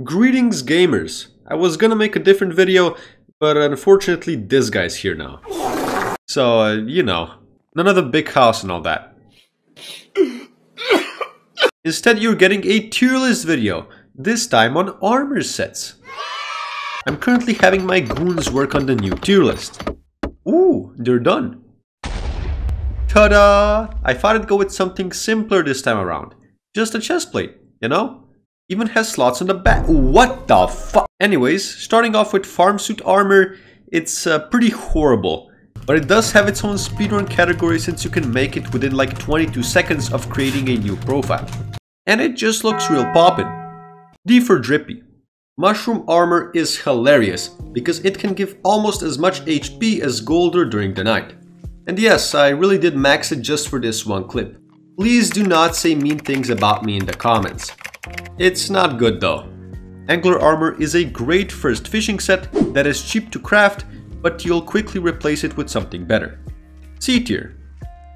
Greetings gamers! I was gonna make a different video, but unfortunately this guy's here now. So, you know, none of the big house and all that. Instead you're getting a tier list video, this time on armor sets. I'm currently having my goons work on the new tier list. Ooh, they're done. Ta-da! I thought I'd go with something simpler this time around. Just a chestplate, you know? Even has slots on the back. What the fuck? Anyways, starting off with farm suit armor, it's pretty horrible. But it does have its own speedrun category since you can make it within like 22 seconds of creating a new profile. And it just looks real poppin'. D for drippy. Mushroom armor is hilarious because it can give almost as much HP as Golder during the night. And yes, I really did max it just for this one clip. Please do not say mean things about me in the comments. It's not good though. Angler armor is a great first fishing set that is cheap to craft, but you'll quickly replace it with something better. C tier.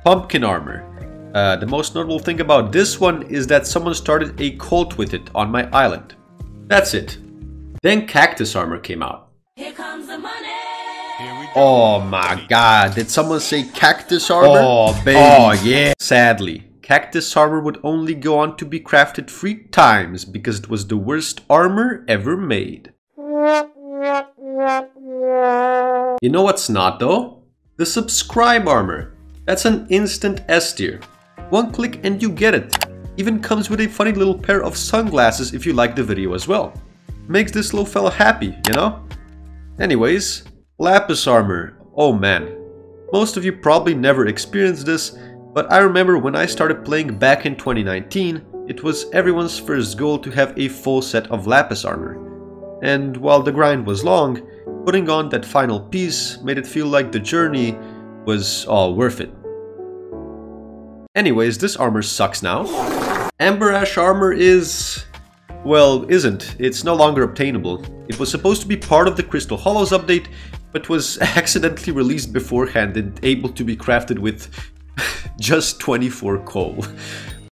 Pumpkin armor. The most notable thing about this one is that someone started a cult with it on my island. That's it. Then Cactus Armor came out. Here comes the money. Oh my god, did someone say Cactus Armor? Oh baby. Oh yeah. Sadly, Cactus Armor would only go on to be crafted 3 times because it was the worst armor ever made. You know what's not though? The Subscribe Armor. That's an instant S tier. One click and you get it. Even comes with a funny little pair of sunglasses if you like the video as well. Makes this little fella happy, you know? Anyways, Lapis Armor. Oh man. Most of you probably never experienced this, but I remember when I started playing back in 2019, it was everyone's first goal to have a full set of Lapis Armor. And while the grind was long, putting on that final piece made it feel like the journey was all worth it. Anyways, this armor sucks now. Amber Ash Armor is... well, isn't. It's no longer obtainable. It was supposed to be part of the Crystal Hollows update, but was accidentally released beforehand and able to be crafted with just 24 coal.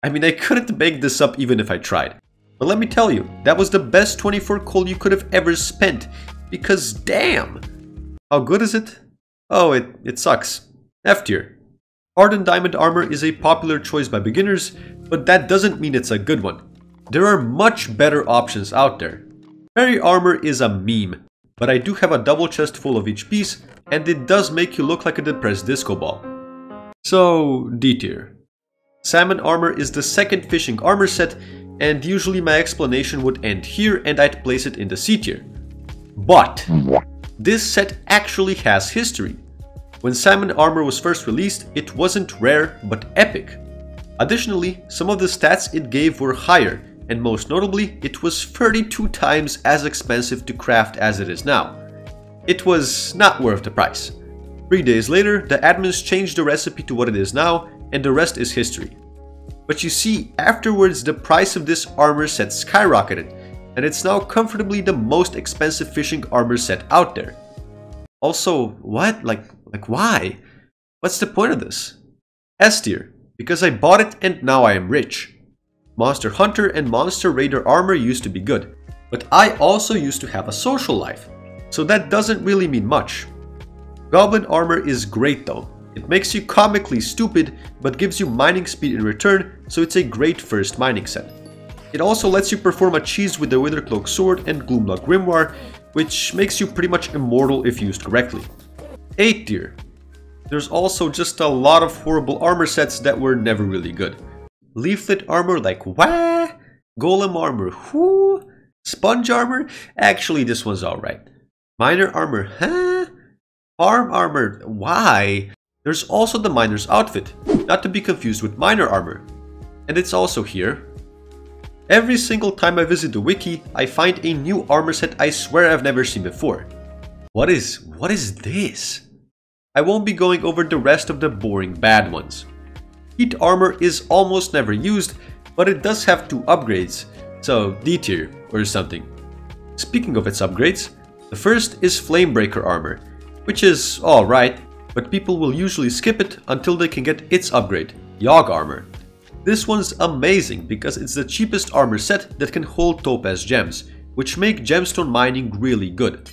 I mean, I couldn't make this up even if I tried. But let me tell you, that was the best 24 coal you could have ever spent, because damn! How good is it? Oh, it sucks. F tier. Hardened Diamond Armor is a popular choice by beginners, but that doesn't mean it's a good one. There are much better options out there. Fairy Armor is a meme, but I do have a double chest full of each piece, and it does make you look like a depressed disco ball. So, D tier. Salmon Armor is the second fishing armor set, and usually my explanation would end here and I'd place it in the C tier. But this set actually has history. When Salmon Armor was first released, it wasn't rare but epic. Additionally, some of the stats it gave were higher, and most notably, it was 32 times as expensive to craft as it is now. It was not worth the price. 3 days later, the admins changed the recipe to what it is now, and the rest is history. But you see, afterwards the price of this armor set skyrocketed, and it's now comfortably the most expensive fishing armor set out there. Also, what? Like why? What's the point of this? S tier, because I bought it and now I am rich. Monster Hunter and Monster Raider armor used to be good, but I also used to have a social life, so that doesn't really mean much. Goblin armor is great though. It makes you comically stupid, but gives you mining speed in return, so it's a great first mining set. It also lets you perform a cheese with the Withercloak sword and Gloomlock Grimoire, which makes you pretty much immortal if used correctly. A tier. There's also just a lot of horrible armor sets that were never really good. Leaflet armor, like wah? Golem armor, whoo? Sponge armor? Actually, this one's alright. Miner armor, huh? Farm armor, why? There's also the miner's outfit, not to be confused with miner armor. And it's also here. Every single time I visit the wiki, I find a new armor set I swear I've never seen before. What is this? I won't be going over the rest of the boring bad ones. Heat armor is almost never used, but it does have 2 upgrades, so D tier or something. Speaking of its upgrades, the first is Flamebreaker armor, which is alright, but people will usually skip it until they can get its upgrade, Yogg armor. This one's amazing because it's the cheapest armor set that can hold topaz gems, which make gemstone mining really good.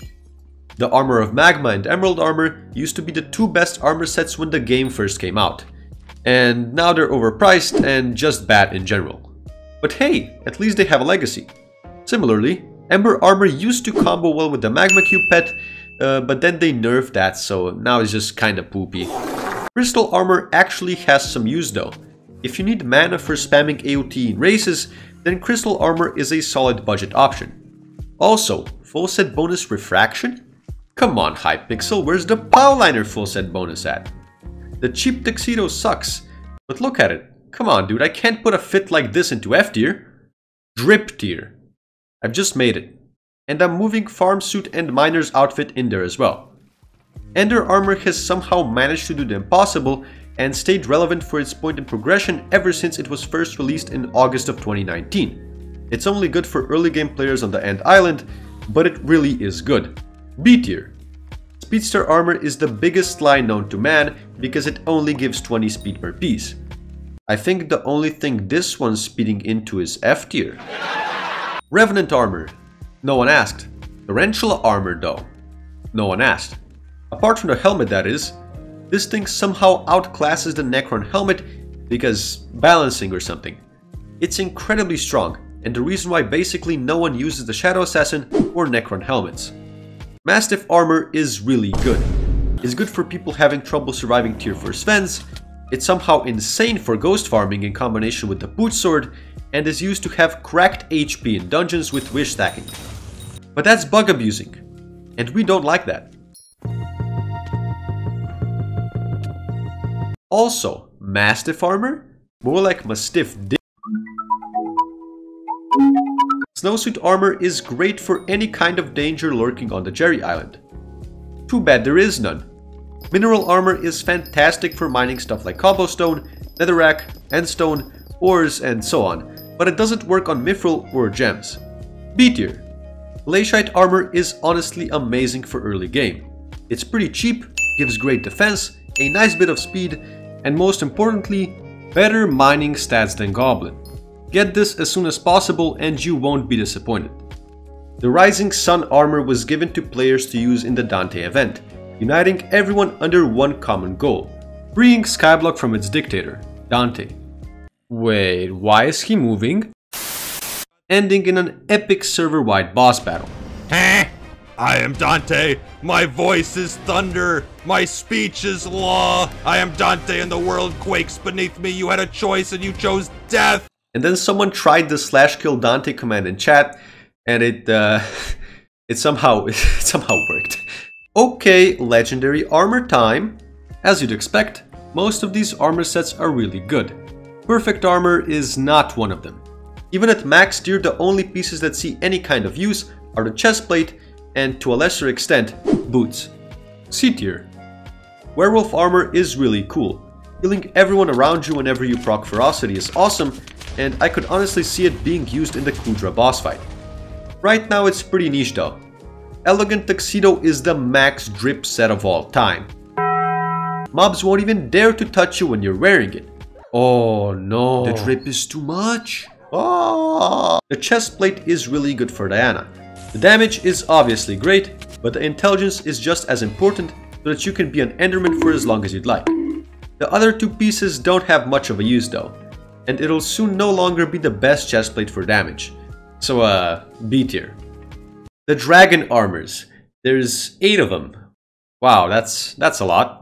The Armor of Magma and Emerald Armor used to be the two best armor sets when the game first came out, and now they're overpriced and just bad in general. But hey, at least they have a legacy. Similarly, Ember Armor used to combo well with the Magma Cube pet, but then they nerfed that, so now it's just kinda poopy. Crystal Armor actually has some use though. If you need mana for spamming AoT in races, then Crystal Armor is a solid budget option. Also, full set bonus Refraction? Come on Hypixel, where's the Powliner full set bonus at? The cheap tuxedo sucks, but look at it. Come on dude, I can't put a fit like this into F tier. Drip tier. I've just made it. And I'm moving Farm Suit and Miner's outfit in there as well. Ender Armor has somehow managed to do the impossible and stayed relevant for its point in progression ever since it was first released in August of 2019. It's only good for early game players on the End Island, but it really is good. B tier. Speedster Armor is the biggest lie known to man because it only gives 20 speed per piece. I think the only thing this one's speeding into is F tier. Revenant Armor. No one asked. Tarantula Armor though. No one asked. Apart from the helmet that is, this thing somehow outclasses the Necron helmet because balancing or something. It's incredibly strong and the reason why basically no one uses the Shadow Assassin or Necron helmets. Mastiff Armor is really good. It's good for people having trouble surviving tier 4 Svens. It's somehow insane for ghost farming in combination with the Boot Sword and is used to have cracked HP in dungeons with wish stacking. But that's bug abusing, and we don't like that. Also, Mastiff Armor? More like Mastiff Dick. Snowsuit Armor is great for any kind of danger lurking on the Jerry Island. Too bad there is none. Mineral Armor is fantastic for mining stuff like cobblestone, netherrack, endstone, ores and so on, but it doesn't work on mithril or gems. B tier. Glaciite Armor is honestly amazing for early game. It's pretty cheap, gives great defense, a nice bit of speed, and most importantly, better mining stats than Goblin. Get this as soon as possible and you won't be disappointed. The Rising Sun Armor was given to players to use in the Dante event, uniting everyone under one common goal, freeing Skyblock from its dictator, Dante. Wait, why is he moving? Ending in an epic server-wide boss battle. I am Dante, my voice is thunder, my speech is law, I am Dante and the world quakes beneath me, you had a choice and you chose death! And then someone tried the /kill Dante command in chat, and it somehow worked. Okay, legendary armor time. As you'd expect, most of these armor sets are really good. Perfect Armor is not one of them. Even at max tier, the only pieces that see any kind of use are the chestplate and, to a lesser extent, boots. C tier. Werewolf Armor is really cool. Healing everyone around you whenever you proc Ferocity is awesome, and I could honestly see it being used in the Kudra boss fight. Right now it's pretty niche though. Elegant Tuxedo is the max drip set of all time. Mobs won't even dare to touch you when you're wearing it. Oh no, the drip is too much. Oh. The chest plate is really good for Diana. The damage is obviously great, but the intelligence is just as important so that you can be an Enderman for as long as you'd like. The other two pieces don't have much of a use though, and it'll soon no longer be the best chestplate for damage. So B tier. The Dragon Armors. There's 8 of them. Wow, that's a lot.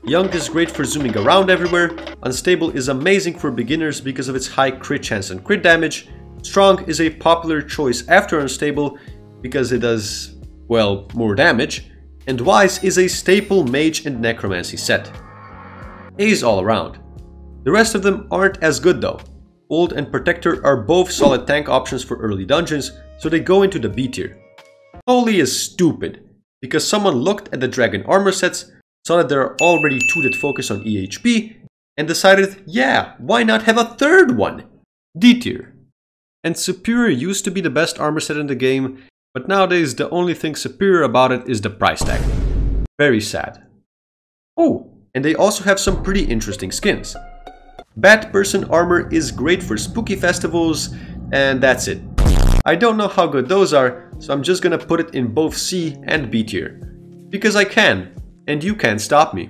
Young is great for zooming around everywhere. Unstable is amazing for beginners because of its high crit chance and crit damage. Strong is a popular choice after Unstable because it does, well, more damage. And Wise is a staple mage and necromancy set. A's all around. The rest of them aren't as good though. Old and Protector are both solid tank options for early dungeons, so they go into the B tier. Holy is stupid, because someone looked at the Dragon Armor sets, saw that there are already 2 that focus on EHP, and decided, yeah, why not have a third one? D tier. And Superior used to be the best armor set in the game, but nowadays the only thing superior about it is the price tag. Very sad. Oh, and they also have some pretty interesting skins. Bat Person Armor is great for spooky festivals, and that's it. I don't know how good those are, so I'm just gonna put it in both C and B tier. Because I can, and you can't stop me.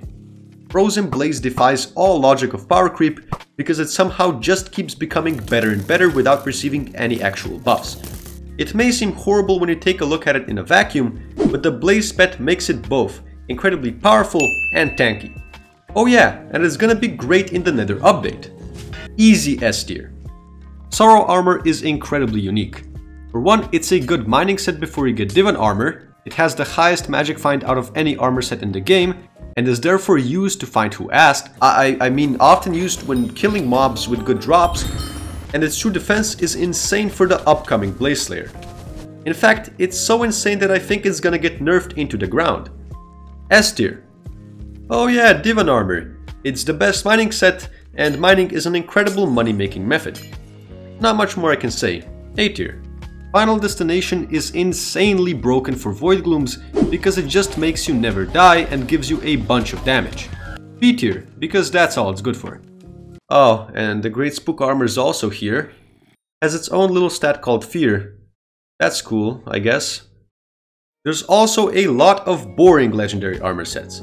Frozen Blaze defies all logic of power creep because it somehow just keeps becoming better and better without receiving any actual buffs. It may seem horrible when you take a look at it in a vacuum, but the Blaze Pet makes it both incredibly powerful and tanky. Oh yeah, and it's gonna be great in the Nether update. Easy S tier. Sorrow Armor is incredibly unique. For one, it's a good mining set before you get Divine Armor, it has the highest magic find out of any armor set in the game, and is therefore used to find who asked, I mean often used when killing mobs with good drops, and its true defense is insane for the upcoming Blaze Slayer. In fact, it's so insane that I think it's gonna get nerfed into the ground. S tier. Oh yeah, Divine Armor. It's the best mining set, and mining is an incredible money-making method. Not much more I can say. A tier. Final Destination is insanely broken for Void Glooms because it just makes you never die and gives you a bunch of damage. B tier, because that's all it's good for. Oh, and the Great Spook Armor is also here. Has its own little stat called Fear. That's cool, I guess. There's also a lot of boring legendary armor sets.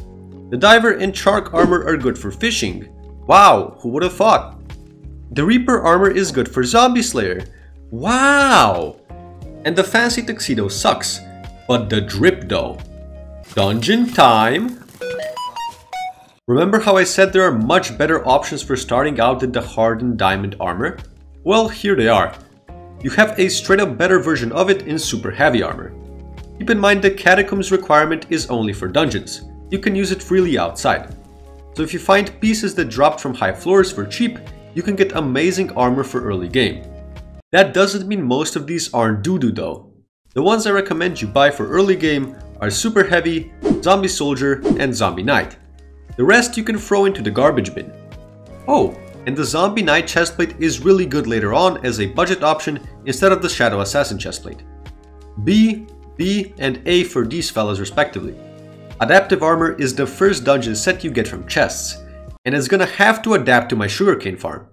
The Diver and Shark Armor are good for fishing. Wow, who would have thought? The Reaper Armor is good for Zombie Slayer. Wow! And the Fancy Tuxedo sucks. But the Drip though. Dungeon time! Remember how I said there are much better options for starting out than the Hardened Diamond Armor? Well, here they are. You have a straight up better version of it in Super Heavy Armor. Keep in mind the Catacombs requirement is only for dungeons. You can use it freely outside. So if you find pieces that dropped from high floors for cheap, you can get amazing armor for early game. That doesn't mean most of these aren't doo-doo though. The ones I recommend you buy for early game are Super Heavy, Zombie Soldier, and Zombie Knight. The rest you can throw into the garbage bin. Oh, and the Zombie Knight chestplate is really good later on as a budget option instead of the Shadow Assassin chestplate. B, B, and A for these fellas respectively. Adaptive Armor is the first dungeon set you get from chests, and it's gonna have to adapt to my sugarcane farm.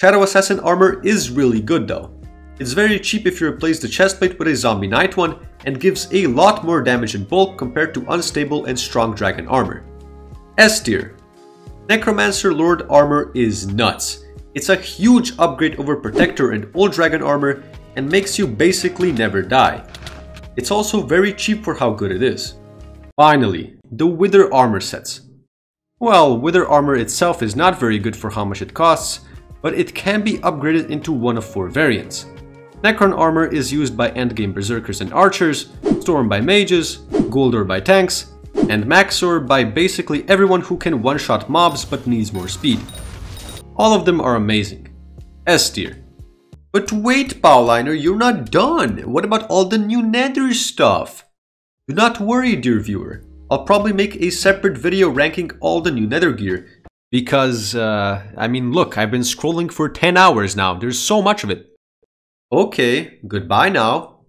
Shadow Assassin Armor is really good though. It's very cheap if you replace the chestplate with a Zombie Knight one and gives a lot more damage in bulk compared to unstable and strong dragon armor. S tier. Necromancer Lord Armor is nuts. It's a huge upgrade over Protector and Old Dragon Armor and makes you basically never die. It's also very cheap for how good it is. Finally, the Wither Armor sets. Well, Wither Armor itself is not very good for how much it costs, but it can be upgraded into one of 4 variants. Necron Armor is used by endgame berserkers and archers, Storm by mages, Goldor by tanks, and Maxor by basically everyone who can one-shot mobs but needs more speed. All of them are amazing. S tier. But wait, Powliner, you're not done! What about all the new Nether stuff? Do not worry, dear viewer. I'll probably make a separate video ranking all the new Nether gear. Because, I mean, look, I've been scrolling for 10 hours now. There's so much of it. Okay, goodbye now.